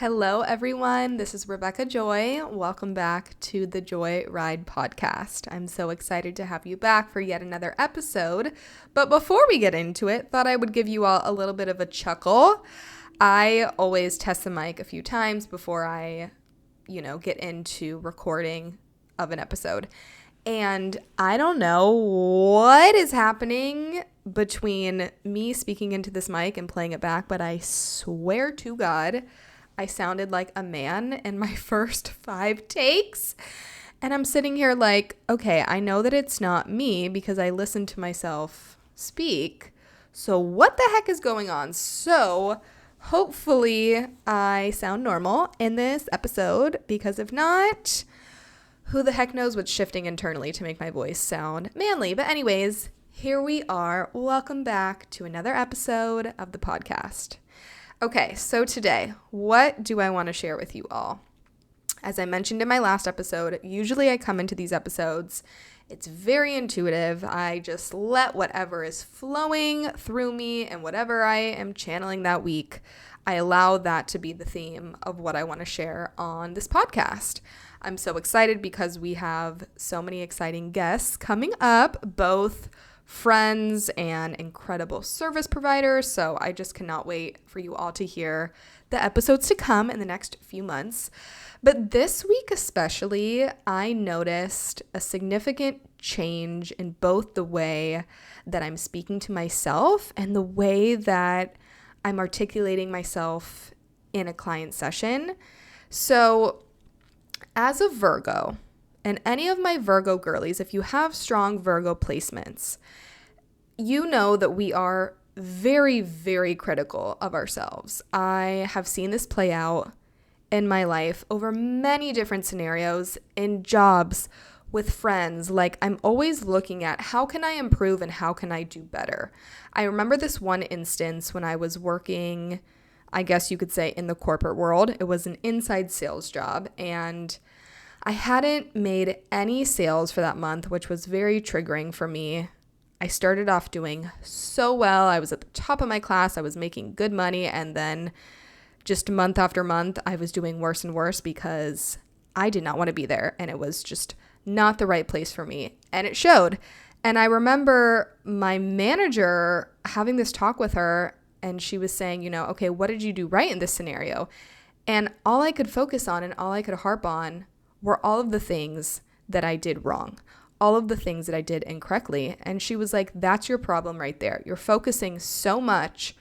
Hello, everyone. This is Rebecca Joy. Welcome back to the Joy Ride podcast. I'm so excited to have you back for yet another episode. But before we get into it, thought I would give you all a little bit of a chuckle. I always test the mic a few times before I, get into recording of an episode. And I don't know what is happening between me speaking into this mic and playing it back, but I swear to God, I sounded like a man in my first 5 takes. And I'm sitting here like, okay, I know that it's not me because I listened to myself speak. So what the heck is going on? So hopefully I sound normal in this episode, because if not, who the heck knows what's shifting internally to make my voice sound manly. But anyways, here we are. Welcome back to another episode of the podcast. Okay, so today, what do I want to share with you all? As I mentioned in my last episode, usually I come into these episodes, it's very intuitive. I just let whatever is flowing through me and whatever I am channeling that week, I allow that to be the theme of what I want to share on this podcast. I'm so excited because we have so many exciting guests coming up, both friends and incredible service providers. So I just cannot wait for you all to hear the episodes to come in the next few months. But this week especially, I noticed a significant change in both the way that I'm speaking to myself and the way that I'm articulating myself in a client session. So as a Virgo, and any of my Virgo girlies, if you have strong Virgo placements, you know that we are very, very critical of ourselves. I have seen this play out in my life over many different scenarios, in jobs, with friends. Like, I'm always looking at how can I improve and how can I do better. I remember this one instance when I was working, I guess you could say, in the corporate world. It was an inside sales job, and I hadn't made any sales for that month, which was very triggering for me. I started off doing so well. I was at the top of my class. I was making good money. And then just month after month, I was doing worse and worse because I did not want to be there. And it was just not the right place for me. And it showed. And I remember my manager having this talk with her, and she was saying, okay, what did you do right in this scenario? And all I could focus on and all I could harp on were all of the things that I did wrong, all of the things that I did incorrectly. And she was like, that's your problem right there. You're focusing so much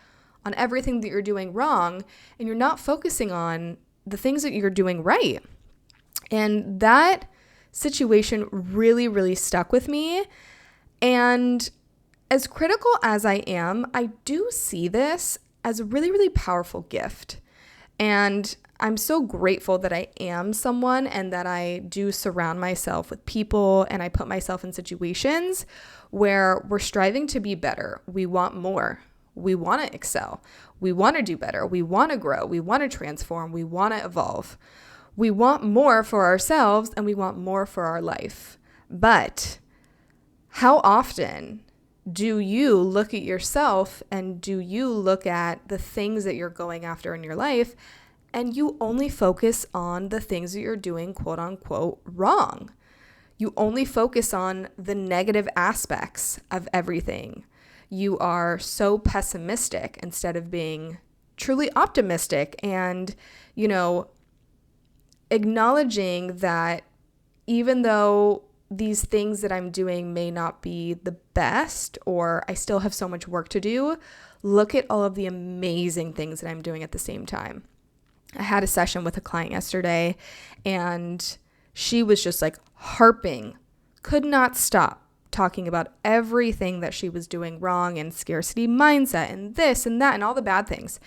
on everything that you're doing wrong, and you're not focusing on the things that you're doing right. And that situation really, really stuck with me. And as critical as I am, I do see this as a really, really powerful gift. And I'm so grateful that I am someone and that I do surround myself with people, and I put myself in situations where we're striving to be better. We want more. We want to excel. We want to do better. We want to grow. We want to transform. We want to evolve. We want more for ourselves, and we want more for our life. But how often do you look at yourself, and do you look at the things that you're going after in your life, and you only focus on the things that you're doing, quote unquote, wrong? You only focus on the negative aspects of everything. You are so pessimistic instead of being truly optimistic and, acknowledging that even though these things that I'm doing may not be the best, or I still have so much work to do, look at all of the amazing things that I'm doing at the same time. I had a session with a client yesterday, and she was just like harping, could not stop talking about everything that she was doing wrong, and scarcity mindset and this and that and all the bad things.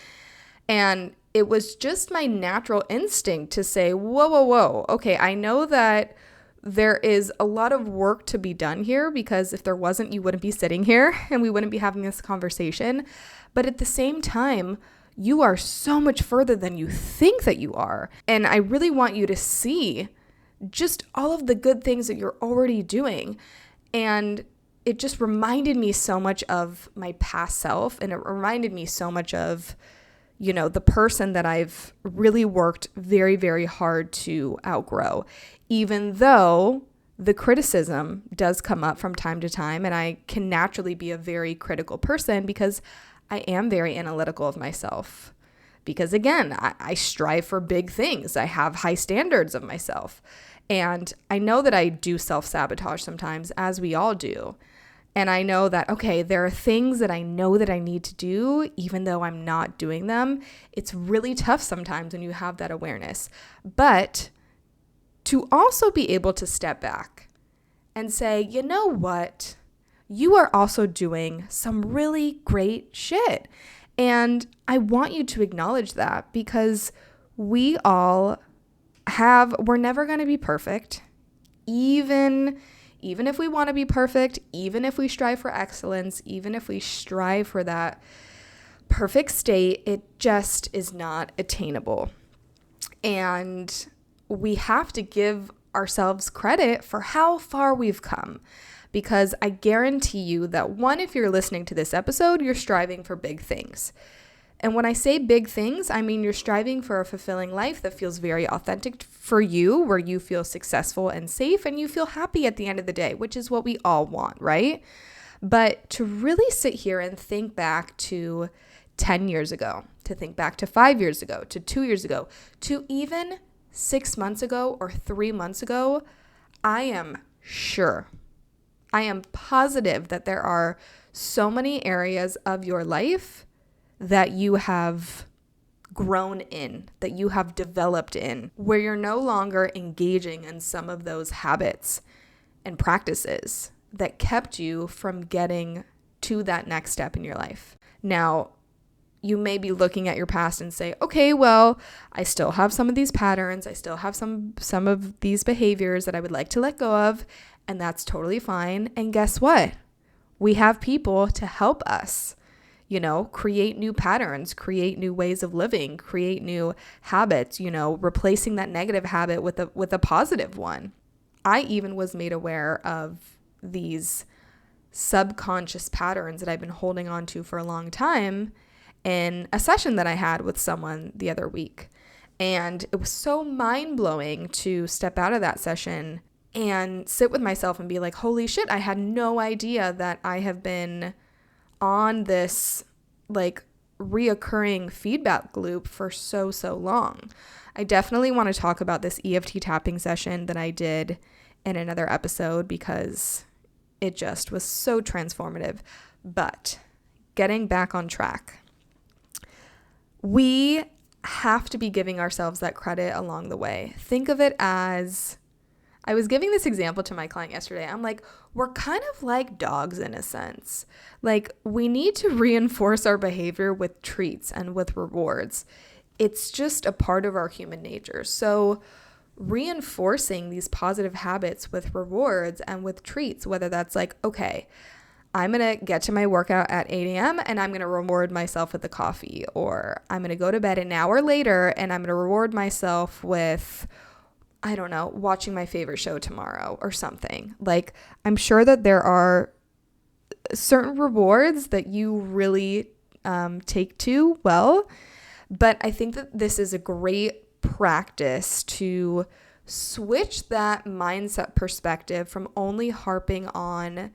And it was just my natural instinct to say, whoa. Okay, I know that there is a lot of work to be done here, because if there wasn't, you wouldn't be sitting here and we wouldn't be having this conversation. But at the same time, you are so much further than you think that you are. And I really want you to see just all of the good things that you're already doing. And it just reminded me so much of my past self, and it reminded me so much of, the person that I've really worked very, very hard to outgrow, even though the criticism does come up from time to time, and I can naturally be a very critical person because I am very analytical of myself. Because again, I strive for big things. I have high standards of myself. And I know that I do self-sabotage sometimes, as we all do. And I know that, okay, there are things that I know that I need to do, even though I'm not doing them. It's really tough sometimes when you have that awareness. But to also be able to step back and say, you know what? You are also doing some really great shit. And I want you to acknowledge that, because we're never going to be perfect. Even if we want to be perfect, even if we strive for excellence, even if we strive for that perfect state, it just is not attainable. And we have to give ourselves credit for how far we've come, because I guarantee you that, one, if you're listening to this episode, you're striving for big things. And when I say big things, I mean you're striving for a fulfilling life that feels very authentic for you, where you feel successful and safe and you feel happy at the end of the day, which is what we all want, right? But to really sit here and think back to 10 years ago, to think back to 5 years ago, to 2 years ago, to even 6 months ago or 3 months ago, I am positive that there are so many areas of your life that you have grown in, that you have developed in, where you're no longer engaging in some of those habits and practices that kept you from getting to that next step in your life. Now, you may be looking at your past and say, okay, well, I still have some of these patterns. I still have some of these behaviors that I would like to let go of, and that's totally fine. And guess what? We have people to help us, create new patterns, create new ways of living, create new habits, replacing that negative habit with a positive one. I even was made aware of these subconscious patterns that I've been holding on to for a long time in a session that I had with someone the other week. And it was so mind-blowing to step out of that session and sit with myself and be like, holy shit, I had no idea that I have been on this reoccurring feedback loop for so long. I definitely want to talk about this EFT tapping session that I did in another episode, because it just was so transformative. But getting back on track, we have to be giving ourselves that credit along the way. Think of it as, I was giving this example to my client yesterday. I'm like, we're kind of like dogs in a sense. We need to reinforce our behavior with treats and with rewards. It's just a part of our human nature. So reinforcing these positive habits with rewards and with treats, whether that's okay, I'm going to get to my workout at 8 a.m. and I'm going to reward myself with a coffee, or I'm going to go to bed an hour later and I'm going to reward myself with, I don't know, watching my favorite show tomorrow or something. I'm sure that there are certain rewards that you really take to well, but I think that this is a great practice to switch that mindset perspective from only harping on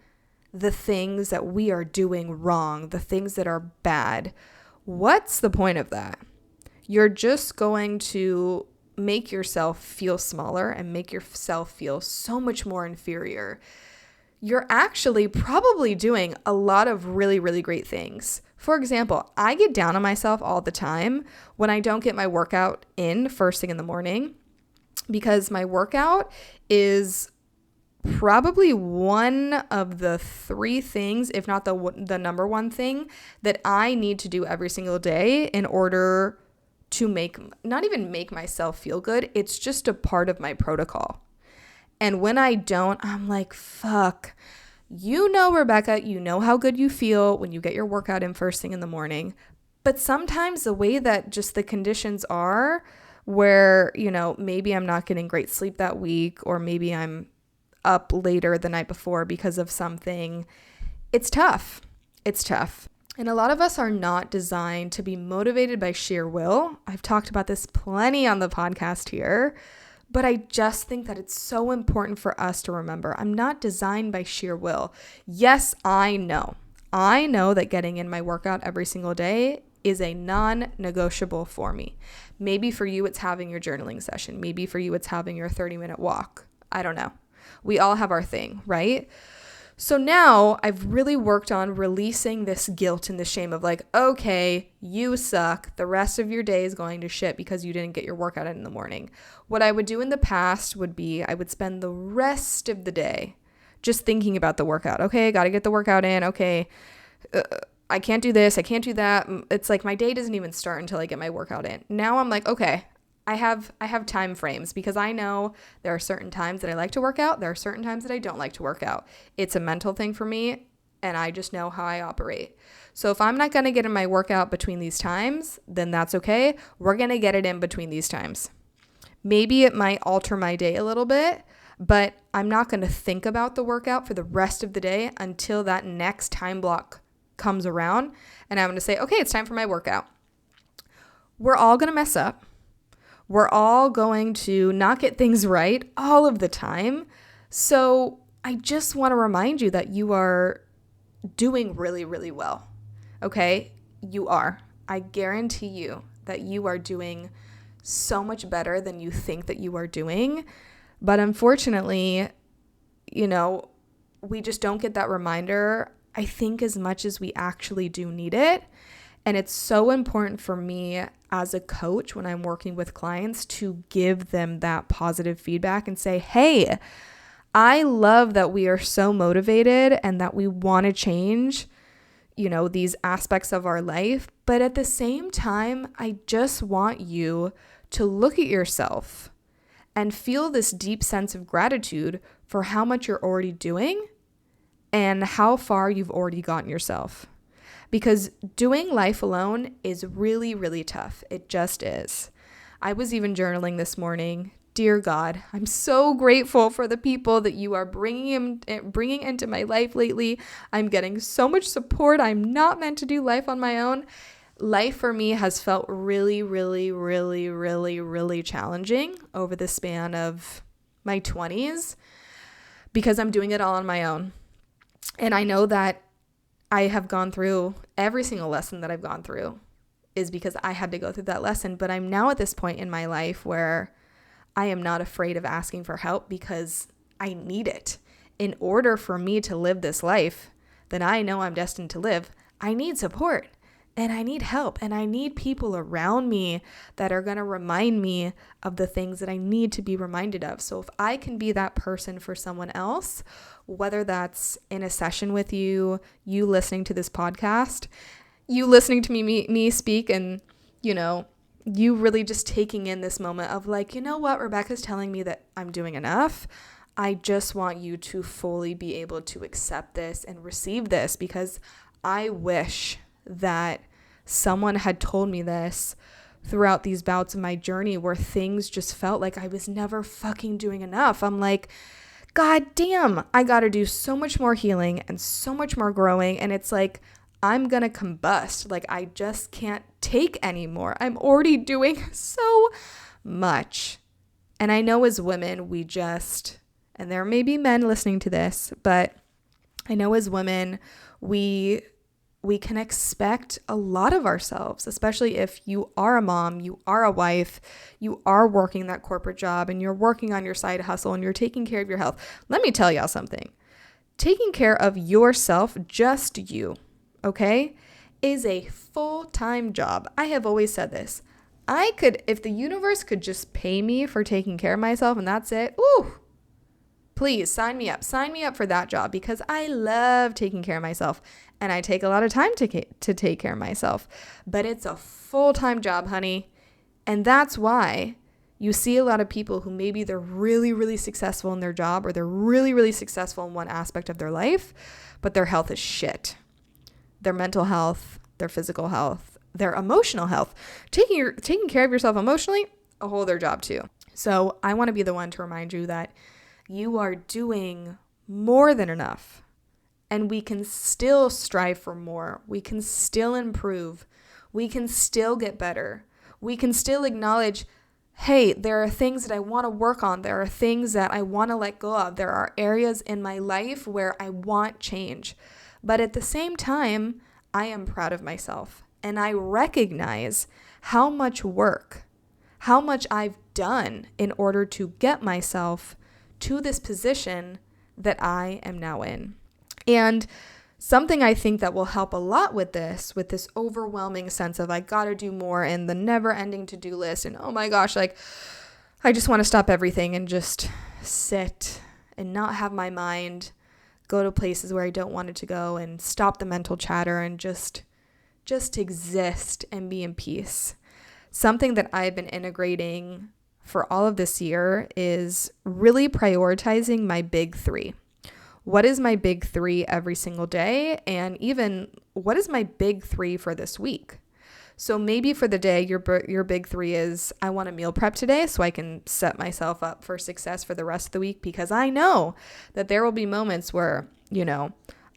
the things that we are doing wrong, the things that are bad. What's the point of that? You're just going to make yourself feel smaller and make yourself feel so much more inferior. You're actually probably doing a lot of really, really great things. For example, I get down on myself all the time when I don't get my workout in first thing in the morning, because my workout is probably one of the 3 things, if not the number one thing, that I need to do every single day in order to not even make myself feel good. It's just a part of my protocol. And when I don't, I'm like, fuck. Rebecca, you know how good you feel when you get your workout in first thing in the morning. But sometimes the way that just the conditions are, where, maybe I'm not getting great sleep that week, or maybe I'm up later the night before because of something, it's tough. And a lot of us are not designed to be motivated by sheer will. I've talked about this plenty on the podcast here, but I just think that it's so important for us to remember I'm not designed by sheer will. Yes, I know. I know that getting in my workout every single day is a non-negotiable for me. Maybe for you, it's having your journaling session. Maybe for you, it's having your 30-minute walk. I don't know. We all have our thing, right? So now I've really worked on releasing this guilt and the shame of like, okay, you suck. The rest of your day is going to shit because you didn't get your workout in the morning. What I would do in the past would be I would spend the rest of the day just thinking about the workout. Okay, I got to get the workout in. Okay, I can't do this. I can't do that. It's like my day doesn't even start until I get my workout in. Now I'm like, okay, I have time frames because I know there are certain times that I like to work out. There are certain times that I don't like to work out. It's a mental thing for me, and I just know how I operate. So if I'm not going to get in my workout between these times, then that's okay. We're going to get it in between these times. Maybe it might alter my day a little bit, but I'm not going to think about the workout for the rest of the day until that next time block comes around, and I'm going to say, okay, it's time for my workout. We're all going to mess up. We're all going to not get things right all of the time. So I just want to remind you that you are doing really, really well. Okay? You are. I guarantee you that you are doing so much better than you think that you are doing. But unfortunately, we just don't get that reminder, I think, as much as we actually do need it. And it's so important for me as a coach when I'm working with clients to give them that positive feedback and say, hey, I love that we are so motivated and that we want to change, these aspects of our life. But at the same time, I just want you to look at yourself and feel this deep sense of gratitude for how much you're already doing and how far you've already gotten yourself. Because doing life alone is really, really tough. It just is. I was even journaling this morning. Dear God, I'm so grateful for the people that you are bringing into my life lately. I'm getting so much support. I'm not meant to do life on my own. Life for me has felt really, really, really, really, really challenging over the span of my 20s because I'm doing it all on my own. And I know that I have gone through every single lesson that I've gone through is because I had to go through that lesson. But I'm now at this point in my life where I am not afraid of asking for help because I need it. In order for me to live this life that I know I'm destined to live, I need support and I need help and I need people around me that are going to remind me of the things that I need to be reminded of. So if I can be that person for someone else, whether that's in a session with you, you listening to this podcast, you listening to me speak, and, you really just taking in this moment of like, you know what, Rebecca's telling me that I'm doing enough. I just want you to fully be able to accept this and receive this because I wish that someone had told me this throughout these bouts of my journey where things just felt like I was never fucking doing enough. I'm like, God damn, I got to do so much more healing and so much more growing. And it's like, I'm going to combust. Like, I just can't take anymore. I'm already doing so much. And I know as women, and there may be men listening to this, but I know as women, we can expect a lot of ourselves, especially if you are a mom, you are a wife, you are working that corporate job and you're working on your side hustle and you're taking care of your health. Let me tell y'all something. Taking care of yourself, just you, okay, is a full-time job. I have always said this. If the universe could just pay me for taking care of myself and that's it, please sign me up. Sign me up for that job because I love taking care of myself and I take a lot of time to take care of myself. But it's a full-time job, honey. And that's why you see a lot of people who maybe they're really, really successful in their job or they're really, really successful in one aspect of their life, but their health is shit. Their mental health, their physical health, their emotional health. Taking care of yourself emotionally, a whole other job too. So I want to be the one to remind you that you are doing more than enough. And we can still strive for more. We can still improve. We can still get better. We can still acknowledge, hey, there are things that I want to work on. There are things that I want to let go of. There are areas in my life where I want change. But at the same time, I am proud of myself. And I recognize how much work, how much I've done in order to get myself to this position that I am now in. And something I think that will help a lot with this overwhelming sense of I gotta do more and the never ending to-do list and oh my gosh, like I just want to stop everything and just sit and not have my mind go to places where I don't want it to go and stop the mental chatter and just exist and be in peace. Something that I've been integrating for all of this year is really prioritizing my big three. What is my big three every single day? And even what is my big three for this week? So maybe for the day, your big three is I want to meal prep today so I can set myself up for success for the rest of the week, because I know that there will be moments where,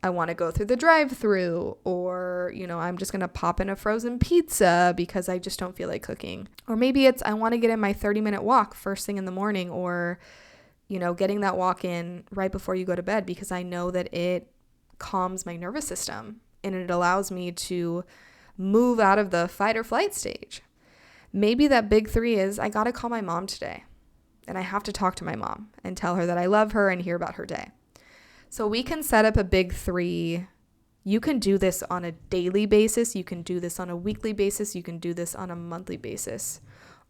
I want to go through the drive-through, or, I'm just going to pop in a frozen pizza because I just don't feel like cooking. Or maybe it's I want to get in my 30-minute walk first thing in the morning, or getting that walk in right before you go to bed, because I know that it calms my nervous system and it allows me to move out of the fight or flight stage. Maybe that big three is I got to call my mom today and I have to talk to my mom and tell her that I love her and hear about her day. So we can set up a big three. You can do this on a daily basis. You can do this on a weekly basis. You can do this on a monthly basis.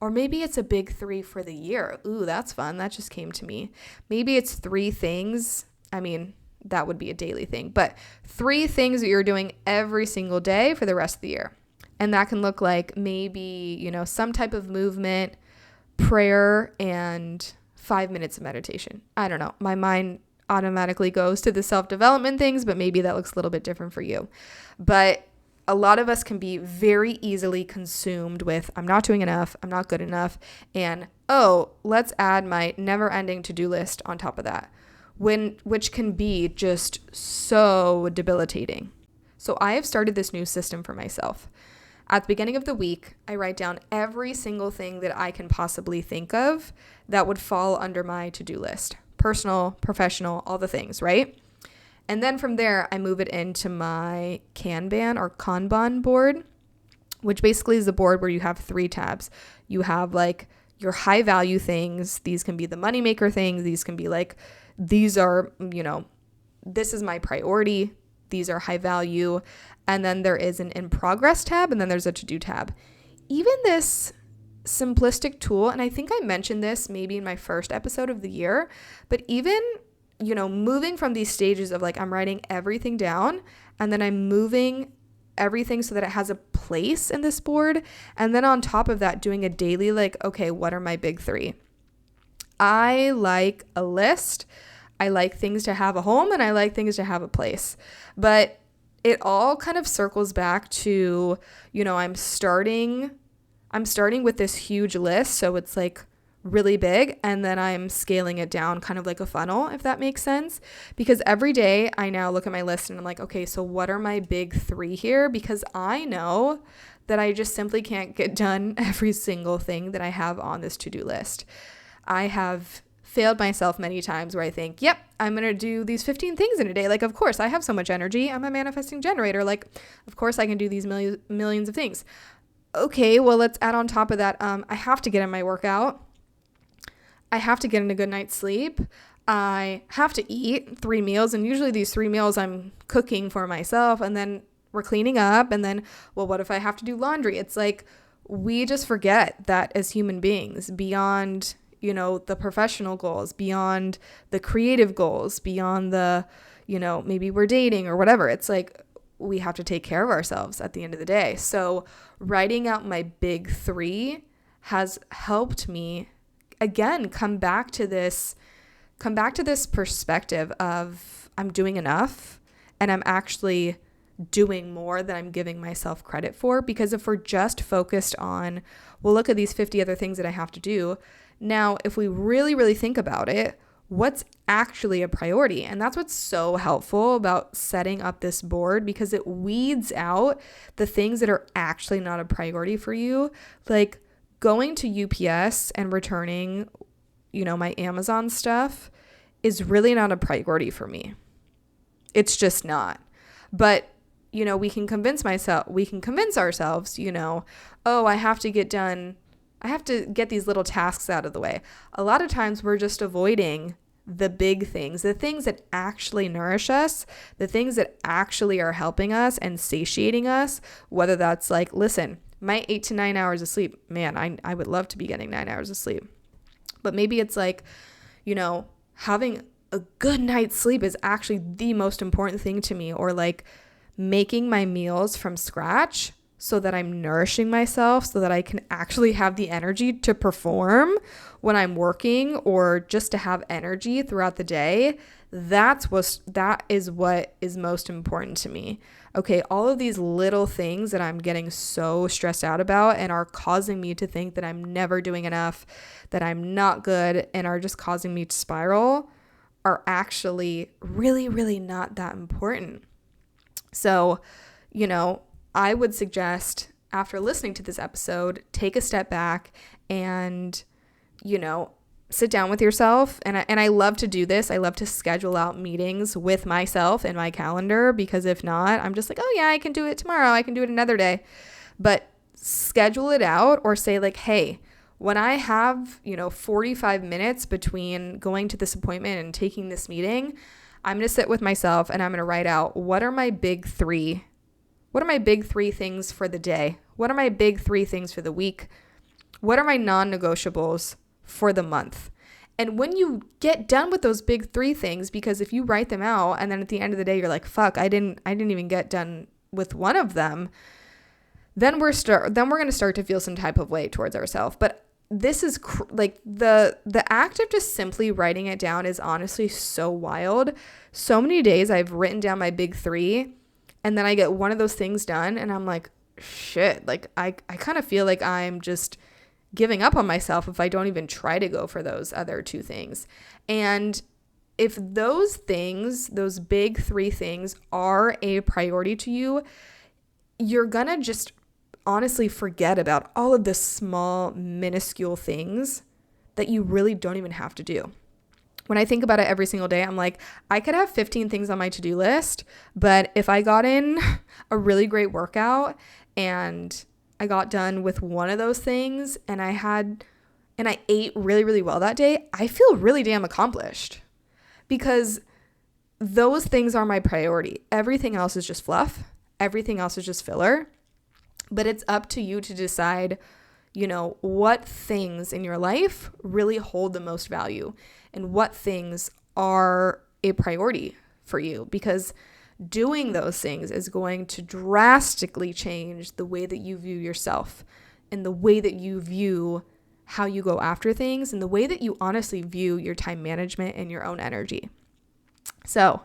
Or maybe it's a big three for the year. Ooh, that's fun. That just came to me. Maybe it's 3 things. I mean, that would be a daily thing, but 3 things that you're doing every single day for the rest of the year. And that can look like maybe, some type of movement, prayer, and 5 minutes of meditation. I don't know. My mind automatically goes to the self-development things, but maybe that looks a little bit different for you. But a lot of us can be very easily consumed with, I'm not doing enough, I'm not good enough, and, let's add my never-ending to-do list on top of that, which can be just so debilitating. So I have started this new system for myself. At the beginning of the week, I write down every single thing that I can possibly think of that would fall under my to-do list. Personal, professional, all the things, right? And then from there, I move it into my Kanban or Kanban board, which basically is a board where you have 3 tabs. You have like your high value things. These can be the moneymaker things. These can be like, these are, this is my priority. These are high value. And then there is an in progress tab, and then there's a to do tab. Even this simplistic tool, and I think I mentioned this maybe in my first episode of the year, but even moving from these stages of like I'm writing everything down and then I'm moving everything so that it has a place in this board. And then on top of that, doing a daily, like, okay, what are my big 3? I like a list. I like things to have a home and I like things to have a place. But it all kind of circles back to, I'm starting with this huge list. So it's like really big, and then I'm scaling it down kind of like a funnel, if that makes sense, because every day I now look at my list and I'm like, okay, so what are my big 3 here? Because I know that I just simply can't get done every single thing that I have on this to-do list. I have failed myself many times where I think, yep, I'm going to do these 15 things in a day. Like, of course, I have so much energy. I'm a manifesting generator. Like, of course I can do these millions of things. Okay, well, let's add on top of that. I have to get in my workout. I have to get in a good night's sleep. I have to eat 3 meals. And usually these 3 meals I'm cooking for myself. And then we're cleaning up. And then, well, what if I have to do laundry? It's like we just forget that as human beings, beyond, the professional goals, beyond the creative goals, beyond the, maybe we're dating or whatever. It's like we have to take care of ourselves at the end of the day. So writing out my big 3 has helped me again, come back to this perspective of I'm doing enough and I'm actually doing more than I'm giving myself credit for. Because if we're just focused on, well, look at these 50 other things that I have to do. Now, if we really, really think about it, what's actually a priority. And that's what's so helpful about setting up this board, because it weeds out the things that are actually not a priority for you. Like going to UPS and returning, my Amazon stuff is really not a priority for me. It's just not. But, we can convince ourselves, oh, I have to get these little tasks out of the way. A lot of times we're just avoiding the big things, the things that actually nourish us, the things that actually are helping us and satiating us, whether that's like, listen, my 8 to 9 hours of sleep, man, I would love to be getting 9 hours of sleep. But maybe it's like, having a good night's sleep is actually the most important thing to me, or like making my meals from scratch so that I'm nourishing myself, so that I can actually have the energy to perform when I'm working, or just to have energy throughout the day. That is what is most important to me. Okay, all of these little things that I'm getting so stressed out about and are causing me to think that I'm never doing enough, that I'm not good, and are just causing me to spiral, are actually really, really not that important. So, I would suggest, after listening to this episode, take a step back and, sit down with yourself. And I love to do this. I love to schedule out meetings with myself in my calendar, because if not, I'm just like, oh yeah, I can do it tomorrow. I can do it another day. But schedule it out, or say like, hey, when I have, 45 minutes between going to this appointment and taking this meeting, I'm going to sit with myself and I'm going to write out, what are my big three things for the day? What are my big three things for the week? What are my non-negotiables for the month? And when you get done with those big three things, because if you write them out and then at the end of the day you're like, fuck, I didn't even get done with one of them, then we're going to start to feel some type of way towards ourselves. But this is like the act of just simply writing it down is honestly so wild. So many days I've written down my big three, and then I get one of those things done and I'm like, shit, like I kind of feel like I'm just giving up on myself if I don't even try to go for those other two things. And if those things, those big three things, are a priority to you, you're gonna just honestly forget about all of the small, minuscule things that you really don't even have to do. When I think about it every single day, I'm like, I could have 15 things on my to-do list, but if I got in a really great workout and I got done with one of those things and I ate really, really well that day, I feel really damn accomplished, because those things are my priority. Everything else is just fluff. Everything else is just filler. But it's up to you to decide, what things in your life really hold the most value and what things are a priority for you, because doing those things is going to drastically change the way that you view yourself and the way that you view how you go after things and the way that you honestly view your time management and your own energy. So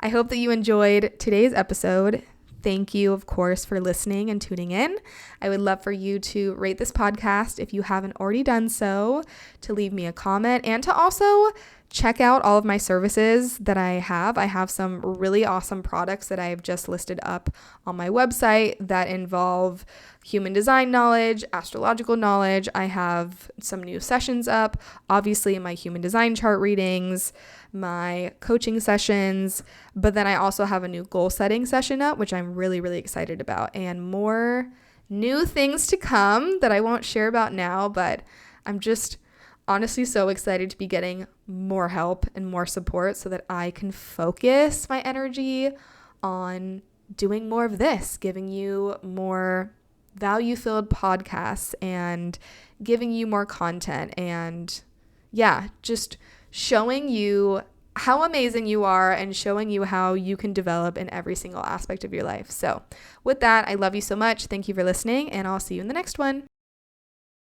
I hope that you enjoyed today's episode. Thank you, of course, for listening and tuning in. I would love for you to rate this podcast if you haven't already done so, to leave me a comment, and to also check out all of my services that I have. I have some really awesome products that I've just listed up on my website that involve human design knowledge, astrological knowledge. I have some new sessions up, obviously my human design chart readings, my coaching sessions, but then I also have a new goal setting session up, which I'm really, really excited about, and more new things to come that I won't share about now, but I'm just honestly so excited to be getting more help and more support so that I can focus my energy on doing more of this, giving you more value-filled podcasts and giving you more content, and just showing you how amazing you are and showing you how you can develop in every single aspect of your life. So with that, I love you so much. Thank you for listening, and I'll see you in the next one.